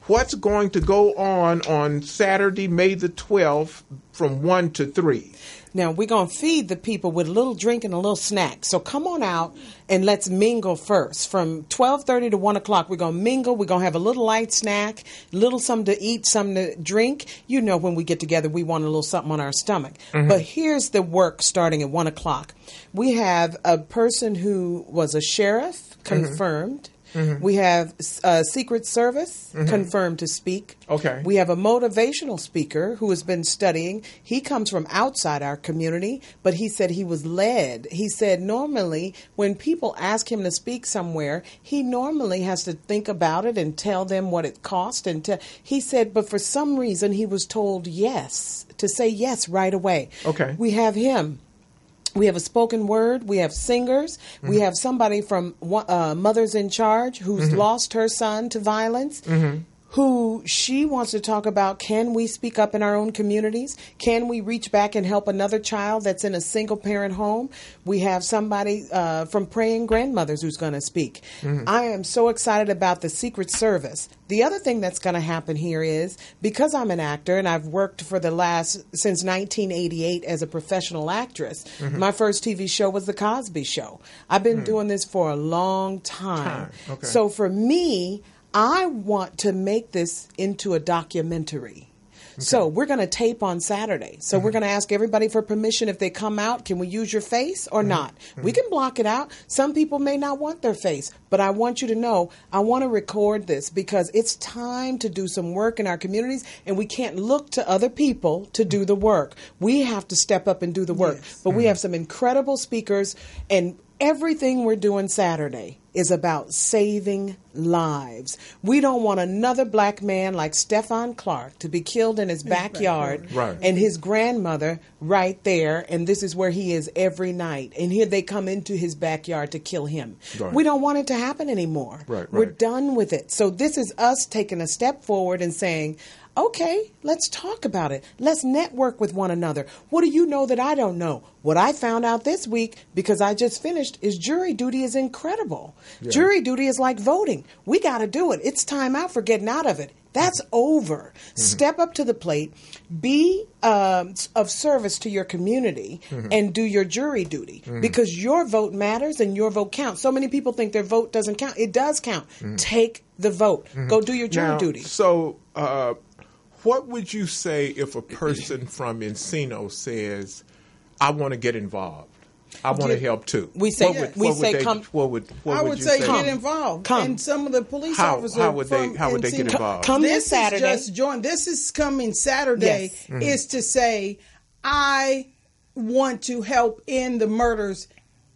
What's going to go on Saturday, May the 12th, from 1 to 3? Now, we're going to feed the people with a little drink and a little snack. So come on out and let's mingle first. From 12:30 to 1 o'clock, we're going to mingle. We're going to have a little light snack, little something to eat, something to drink. You know, when we get together, we want a little something on our stomach. But here's the work starting at 1 o'clock. We have a person who was a sheriff, confirmed. We have Secret Service confirmed to speak. Okay. We have a motivational speaker who has been studying. He comes from outside our community, but he said he was led. He said normally when people ask him to speak somewhere, he normally has to think about it and tell them what it cost. He said, but for some reason he was told yes, to say yes right away. Okay. We have him. We have a spoken word. We have singers. We have somebody from Mothers in Charge who's lost her son to violence, who she wants to talk about, can we speak up in our own communities? Can we reach back and help another child that's in a single-parent home? We have somebody from Praying Grandmothers who's going to speak. I am so excited about the Secret Service. The other thing that's going to happen here is, because I'm an actor and I've worked since 1988 as a professional actress, my first TV show was The Cosby Show. I've been doing this for a long time. Okay. So for me, I want to make this into a documentary. Okay. So we're going to tape on Saturday. So we're going to ask everybody for permission if they come out. Can we use your face or not? We can block it out. Some people may not want their face. But I want you to know, I want to record this because it's time to do some work in our communities, and we can't look to other people to do the work. We have to step up and do the work. Yes. But we have some incredible speakers, and everything we're doing Saturday is about saving lives. We don't want another black man like Stephon Clark to be killed in his backyard. Right. And his grandmother right there, and this is where he is every night. And here they come into his backyard to kill him. Right. We don't want it to happen anymore. Right. We're done with it. So this is us taking a step forward and saying, okay, let's talk about it. Let's network with one another. What do you know that I don't know? What I found out this week, because I just finished, is jury duty is incredible. Yeah. Jury duty is like voting. We got to do it. It's time out for getting out of it. That's over. Step up to the plate, be of service to your community, and do your jury duty, because your vote matters and your vote counts. So many people think their vote doesn't count. It does count. Take the vote. Go do your jury duty. So what would you say if a person from Encino says, I want to get involved? I want to help too. We say, come. I would say come. Get involved. Come. And some of the police officers. How would they get involved? Come this Saturday. This is coming Saturday. Yes. Is to say, I want to help end the murders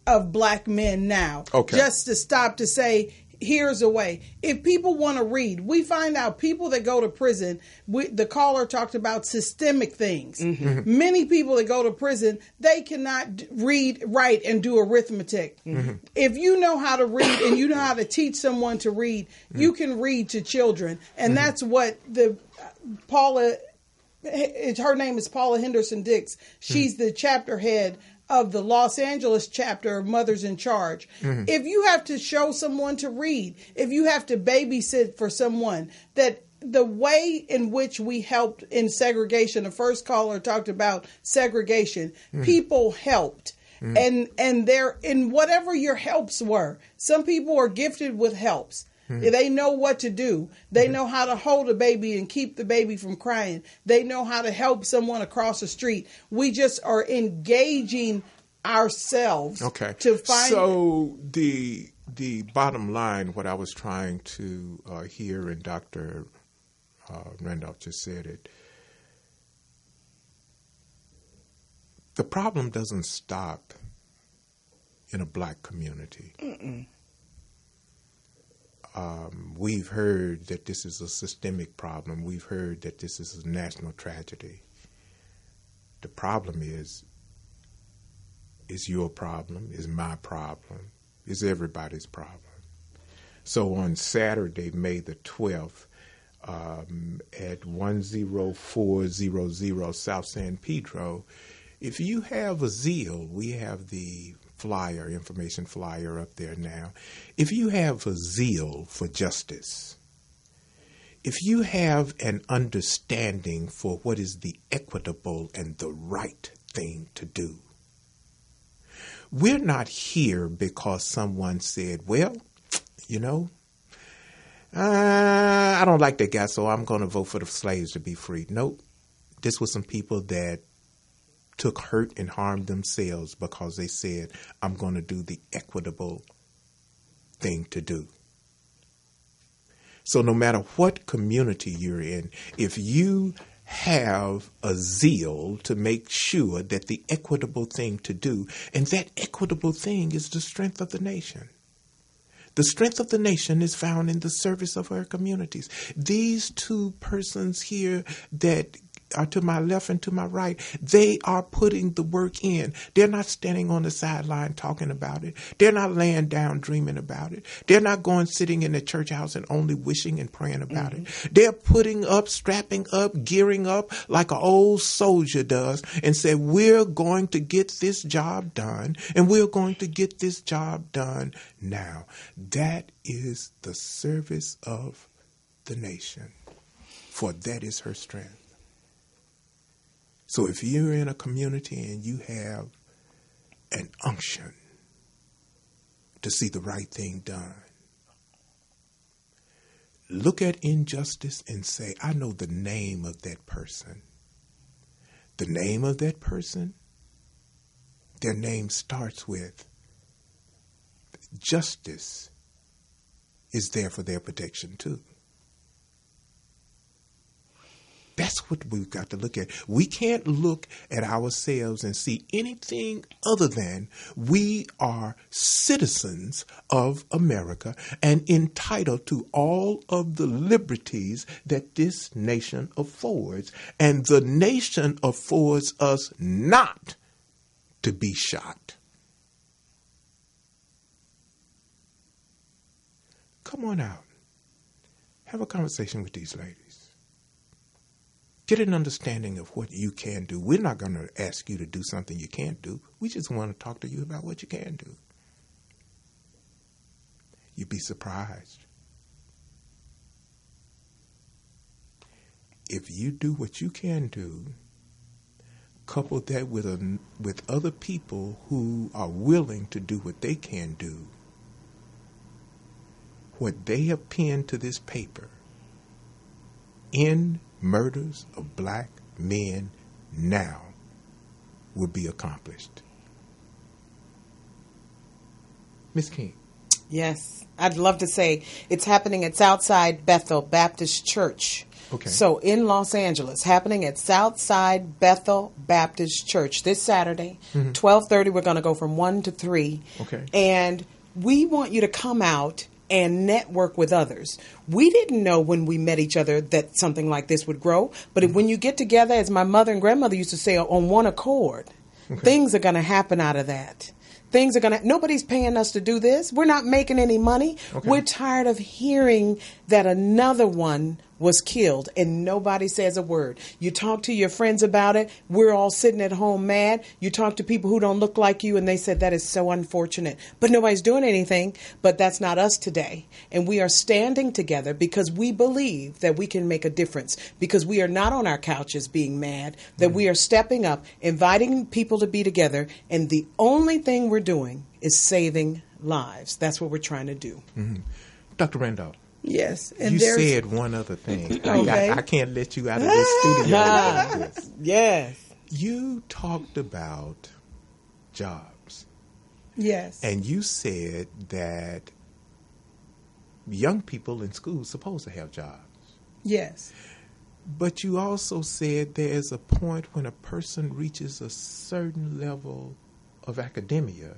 of black men now. Okay. Just to stop to say, here's a way. If people want to read, we find out people that go to prison, the caller talked about systemic things. Many people that go to prison, they cannot read, write, and do arithmetic. If you know how to read and you know how to teach someone to read, you can read to children. And that's what her name is Paula Henderson Dix. She's the chapter head of the Los Angeles chapter of Mothers in Charge. If you have to show someone to read, if you have to babysit for someone, that the way in which we helped in segregation, the first caller talked about segregation, people helped. And they're in whatever your helps were. Some people are gifted with helps. They know what to do. They know how to hold a baby and keep the baby from crying. They know how to help someone across the street. We just are engaging ourselves to find. So the bottom line, what I was trying to hear, and Dr. Randolph just said it, the problem doesn't stop in a black community. We've heard that this is a systemic problem. We've heard that this is a national tragedy. The problem is your problem, is my problem, is everybody's problem. So on Saturday, May the 12th, at 10400 South San Pedro, if you have a zeal, we have the information flyer up there now. If you have a zeal for justice, if you have an understanding for what is the equitable and the right thing to do, we're not here because someone said, well, I don't like that guy, so I'm going to vote for the slaves to be free. Nope. This was some people that took hurt and harmed themselves because they said, I'm going to do the equitable thing to do. So no matter what community you're in, if you have a zeal to make sure that the equitable thing to do, and that equitable thing is the strength of the nation. The strength of the nation is found in the service of our communities. These two persons here that are to my left and to my right, they are putting the work in. They're not standing on the sideline talking about it. They're not laying down dreaming about it. They're not going sitting in the church house and only wishing and praying about it. They're putting up, strapping up, gearing up like an old soldier does and say, we're going to get this job done, and we're going to get this job done now. That is the service of the nation, for that is her strength. So if you're in a community and you have an unction to see the right thing done, look at injustice and say, I know the name of that person. The name of that person, their name starts with justice is there for their protection too. That's what we've got to look at. We can't look at ourselves and see anything other than we are citizens of America and entitled to all of the liberties that this nation affords. And the nation affords us not to be shot. Come on out. Have a conversation with these ladies. Get an understanding of what you can do. We're not going to ask you to do something you can't do. We just want to talk to you about what you can do. You'd be surprised. If you do what you can do, couple that with other people who are willing to do what they can do, what they have pinned to this paper, in murders of black men now will be accomplished. Ms. King. Yes, I'd love to say it's happening at Southside Bethel Baptist Church. Okay. So in Los Angeles, happening at Southside Bethel Baptist Church this Saturday, 12:30. We're going to go from 1 to 3. Okay. And we want you to come out and network with others. We didn't know when we met each other that something like this would grow. But when you get together, as my mother and grandmother used to say, on one accord, things are going to happen out of that. Nobody's paying us to do this. We're not making any money. Okay. We're tired of hearing that another one was killed and nobody says a word. You talk to your friends about it. We're all sitting at home mad. You talk to people who don't look like you and they said that is so unfortunate. But nobody's doing anything. But that's not us today. And we are standing together because we believe that we can make a difference, because we are not on our couches being mad, that we are stepping up, inviting people to be together. And the only thing we're doing is saving lives. That's what we're trying to do. Mm-hmm. Dr. Randolph. Yes. And you said one other thing. Okay. I can't let you out of this studio without this. Yes. You talked about jobs. Yes. And you said that young people in school are supposed to have jobs. Yes. But you also said there is a point when a person reaches a certain level of academia,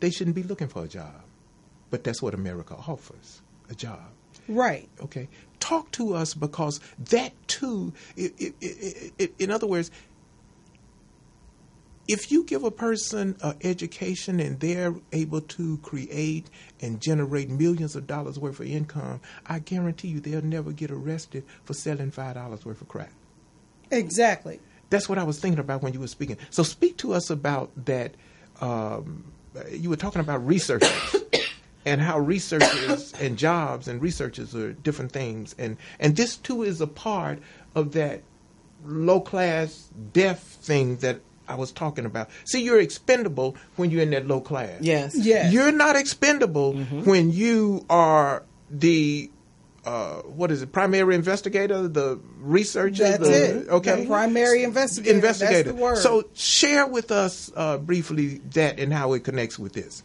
they shouldn't be looking for a job. But that's what America offers, a job. Right. Okay. Talk to us, because that too, in other words, if you give a person an education and they're able to create and generate millions of dollars worth of income, I guarantee you they'll never get arrested for selling $5 worth of crack. Exactly. That's what I was thinking about when you were speaking. So speak to us about that. You were talking about researchers and how researchers and jobs and researchers are different things. And this, too, is a part of that low-class deaf thing that I was talking about. See, you're expendable when you're in that low class. Yes. Yes. You're not expendable when you are the primary investigator, the researcher. That's it. Okay. The primary investigator. That's the word. So share with us briefly that and how it connects with this.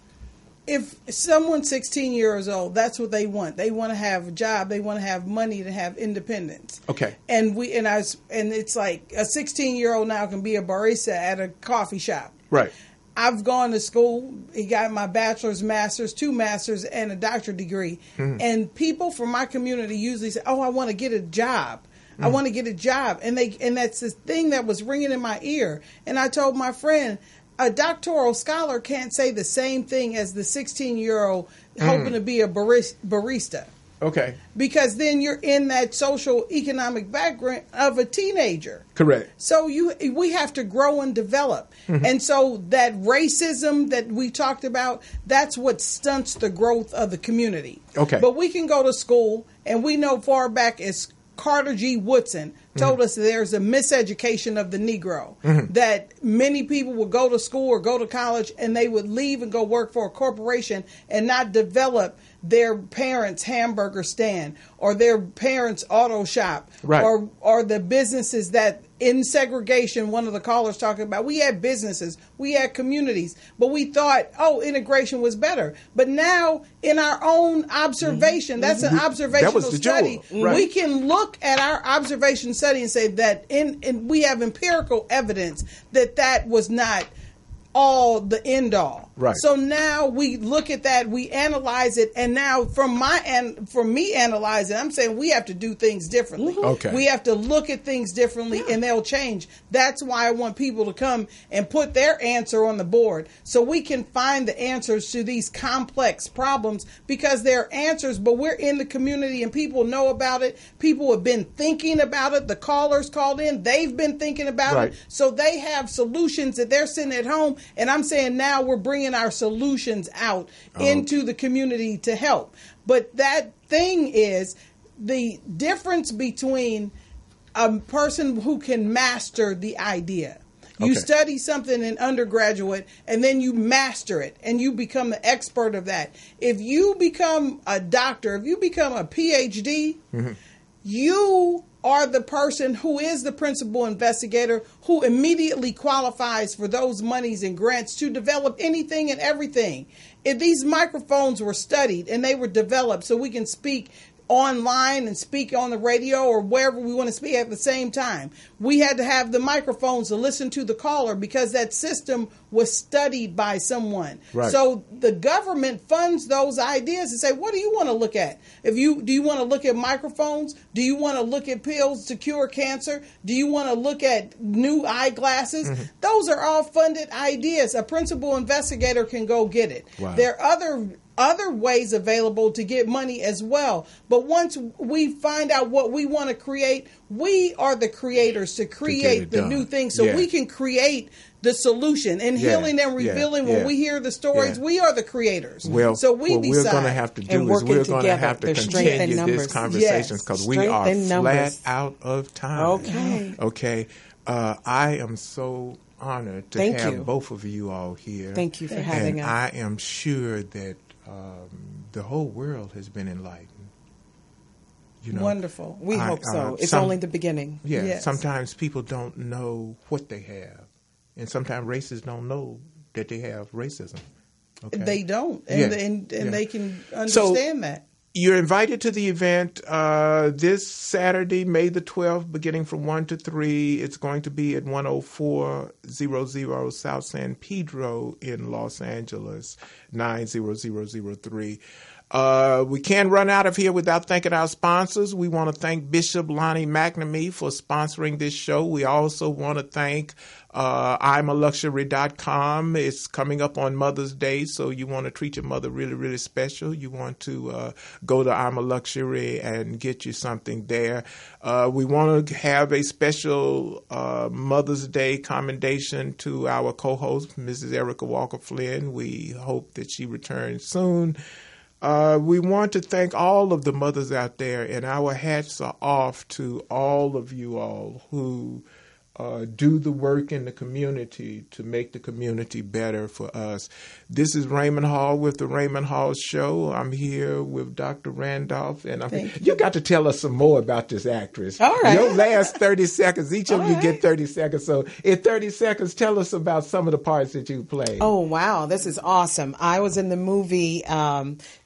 If someone's 16 years old, that's what they want. They want to have a job. They want to have money to have independence. Okay. And it's like a 16-year-old now can be a barista at a coffee shop. Right. I've gone to school. He got my bachelor's, master's, 2 masters, and a doctorate degree. And people from my community usually say, "Oh, I want to get a job. I want to get a job." And that's the thing that was ringing in my ear. And I told my friend, a doctoral scholar can't say the same thing as the 16-year-old hoping to be a barista. Okay. Because then you're in that social economic background of a teenager. Correct. So we have to grow and develop. And so that racism that we talked about, that's what stunts the growth of the community. Okay. But we can go to school, and we know far back as Carter G. Woodson told us that there's a miseducation of the Negro, that many people would go to school or go to college and they would leave and go work for a corporation and not develop their parents' hamburger stand or their parents' auto shop, right, or the businesses that in segregation, one of the callers talking about, we had businesses, we had communities, but we thought, integration was better. But now in our own observation, that's an observational study. Right. We can look at our observation study and say that we have empirical evidence that was not all the end all. Right. So now we look at that, we analyze it, and now from me analyzing, I'm saying we have to do things differently. Okay. We have to look at things differently, and they'll change. That's why I want people to come and put their answer on the board so we can find the answers to these complex problems, because they're answers, but we're in the community and people know about it. People have been thinking about it. The callers called in, they've been thinking about it. So they have solutions that they're sitting at home. And I'm saying now we're bringing our solutions out into the community to help. But that thing is the difference between a person who can master the idea. You study something in undergraduate and then you master it and you become the expert of that. If you become a doctor, if you become a PhD, you are the person who is the principal investigator who immediately qualifies for those monies and grants to develop anything and everything. If these microphones were studied and they were developed so we can speak online and speak on the radio or wherever we want to speak at the same time, we had to have the microphones to listen to the caller because that system was studied by someone. Right. So the government funds those ideas and say, what do you want to look at? Do you want to look at microphones? Do you want to look at pills to cure cancer? Do you want to look at new eyeglasses? Those are all funded ideas. A principal investigator can go get it. Wow. There are other ways available to get money as well. But once we find out what we want to create, we are the creators to create the new thing. So we can create the solution. And healing and revealing, when we hear the stories, we are the creators. Well, so what we're going to have to do is we're going to have to continue this conversation because we are flat out of time. Okay. I am so honored to have both of you all here. Thank you for having us. I am sure that the whole world has been enlightened. Wonderful. We hope so. It's only the beginning. Yeah. Yes. Sometimes people don't know what they have. And sometimes racists don't know that they have racism. Okay? They don't. And they can understand that. You're invited to the event this Saturday, May the 12th, beginning from 1 to 3. It's going to be at 10400 South San Pedro in Los Angeles, 90003. We can't run out of here without thanking our sponsors. We want to thank Bishop Lonnie McNamee for sponsoring this show. We also want to thank I'mALuxury.com. It's coming up on Mother's Day, so you want to treat your mother really, really special. You want to go to I'm a Luxury and get you something there. We want to have a special Mother's Day commendation to our co-host, Mrs. Erica Walker Flynn. We hope that she returns soon. We want to thank all of the mothers out there, and our hats are off to all of you all who do the work in the community to make the community better for us. This is Raymond Hall with the Raymond Hall Show. I'm here with Dr. Randolph, and you got to tell us some more about this actress. All right. Your last 30 seconds, each of you get 30 seconds. So in 30 seconds, tell us about some of the parts that you played. Oh, wow. This is awesome. I was in the movie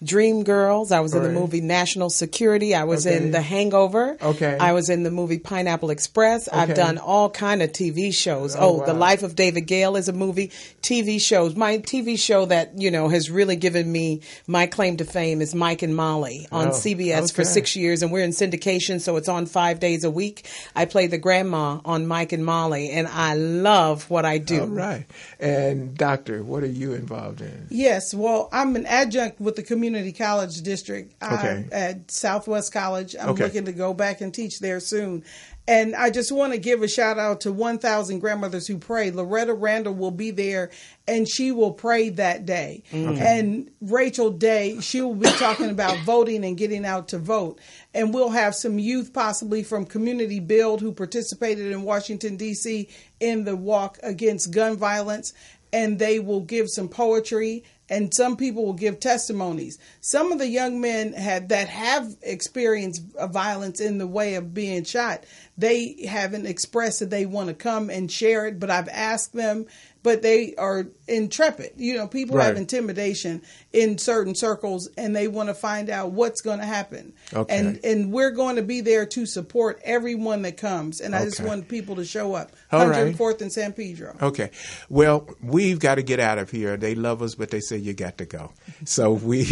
Dream Girls. I was in the movie National Security. I was in The Hangover. Okay. I was in the movie Pineapple Express. I've done all kind of TV shows. Wow. The Life of David Gale is a movie. TV shows. My TV show that, has really given me my claim to fame is Mike and Molly on CBS for 6 years, and we're in syndication, so it's on 5 days a week. I play the grandma on Mike and Molly, and I love what I do. All right. And Doctor, what are you involved in? Yes, well, I'm an adjunct with the Community College District at Southwest College. I'm looking to go back and teach there soon. And I just want to give a shout out to 1,000 Grandmothers Who Pray. Loretta Randall will be there, and she will pray that day. And Rachel Day, she will be talking about voting and getting out to vote. And we'll have some youth possibly from Community Build who participated in Washington, D.C. in the walk against gun violence. And they will give some poetry, and some people will give testimonies. Some of the young men that have experienced violence in the way of being shot, they haven't expressed that they want to come and share it, but I've asked them, but they are intrepid. People have intimidation in certain circles, and they want to find out what's going to happen. Okay. And we're going to be there to support everyone that comes, and I just want people to show up. 104th and San Pedro. Okay. Well, we've got to get out of here. They love us, but they say you got to go. So we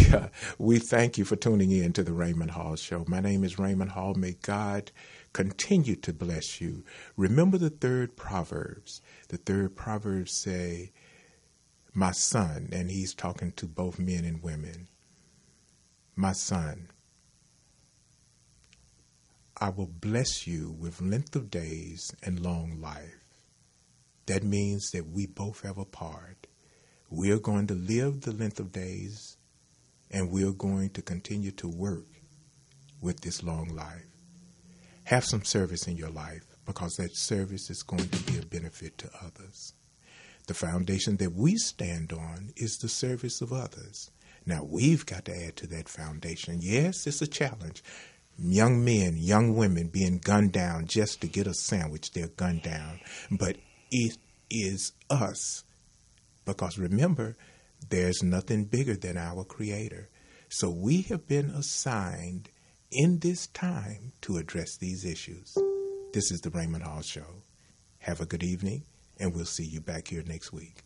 thank you for tuning in to the Raymond Hall Show. My name is Raymond Hall. May God continue to bless you. Remember the third Proverbs. The third Proverbs say, my son, and he's talking to both men and women. My son, I will bless you with length of days and long life. That means that we both have a part. We're going to live the length of days, and we're going to continue to work with this long life. Have some service in your life, because that service is going to be a benefit to others. The foundation that we stand on is the service of others. Now, we've got to add to that foundation. Yes, it's a challenge. Young men, young women being gunned down just to get a sandwich, they're gunned down. But it is us. Because remember, there's nothing bigger than our Creator. So we have been assigned in this time to address these issues. This is the Raymond Hall Show. Have a good evening, and we'll see you back here next week.